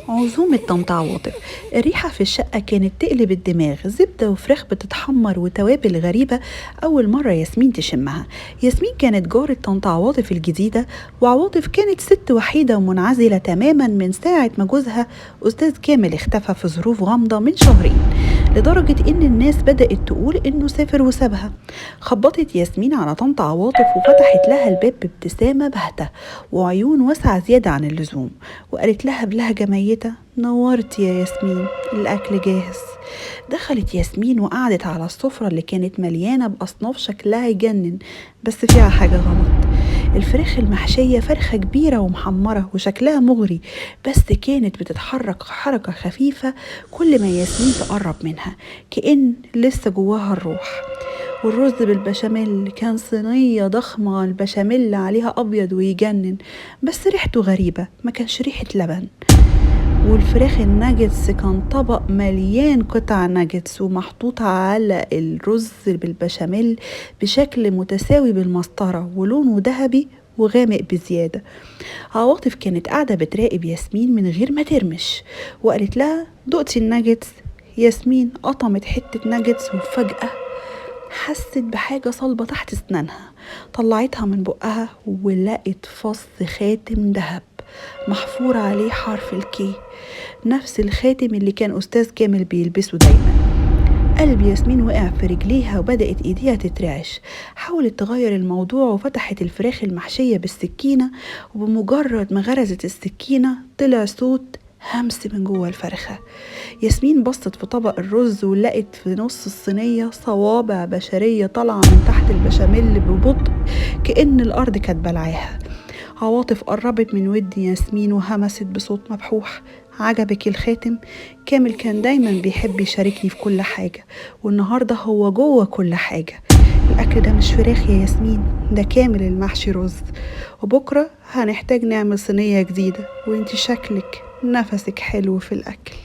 عزومة طنط عواطف. الريحة في الشقة كانت تقلب الدماغ، زبدة وفراخ بتتحمر وتوابل غريبة. أول مرة ياسمين تشمها. ياسمين كانت جارة طنط عواطف الجديدة، وعواطف كانت ست وحيدة ومنعزلة تماما من ساعة ما جوزها أستاذ كامل اختفى في ظروف غامضة من شهرين، لدرجة إن الناس بدأت تقول إنه سافر وسابها. خبطت ياسمين على طنط عواطف وفتحت لها الباب بابتسامة باهتة وعيون واسعة زيادة عن اللزوم، وقالت لها بلهجة ميتة: نورتي يا ياسمين، الأكل جاهز. دخلت ياسمين وقعدت على السفرة اللي كانت مليانة بأصناف شكلها يجنن، بس فيها حاجة غلط. الفراخ المحشية فرخة كبيرة ومحمرة وشكلها مغري، بس كانت بتتحرك حركة خفيفة كل ما ياسمين تقرب منها، كأن لسه جواها الروح. والرز بالبشاميل كان صينية ضخمة، البشاميل عليها أبيض ويجنن، بس ريحته غريبة، ما كانش ريحة لبن. والفراخ الناجتس كان طبق مليان قطع ناجتس ومحطوط على الرز بالبشاميل بشكل متساوي بالمسطرة، ولونه ذهبي وغامق بزيادة. عواطف كانت قاعدة بتراقب ياسمين من غير ما ترمش، وقالت لها: دقتي الناجتس؟ ياسمين قطمت حتة ناجتس وفجأة حست بحاجة صلبة تحت اسنانها. طلعتها من بقها ولقت فص خاتم ذهب محفور عليه حرف الكي، نفس الخاتم اللي كان أستاذ كامل بيلبسه دايما. قلب ياسمين وقع في رجليها وبدأت ايديها تترعش. حاولت تغير الموضوع وفتحت الفراخ المحشية بالسكينة، وبمجرد ما غرزت السكينة طلع صوت همس من جوه الفرخة. ياسمين بصت في طبق الرز ولقت في نص الصينية صوابع بشرية طالعة من تحت البشاميل ببطء، كأن الأرض كانت بلعاها. عواطف قربت من ودن ياسمين وهمست بصوت مبحوح: عجبك الخاتم؟ كامل كان دايما بيحب يشاركني في كل حاجة، والنهاردة هو جوه كل حاجة. الأكل ده مش فراخ يا ياسمين، ده كامل المحشي رز، وبكرة هنحتاج نعمل صينية جديدة، وانتي شكلك نفسك حلو في الأكل.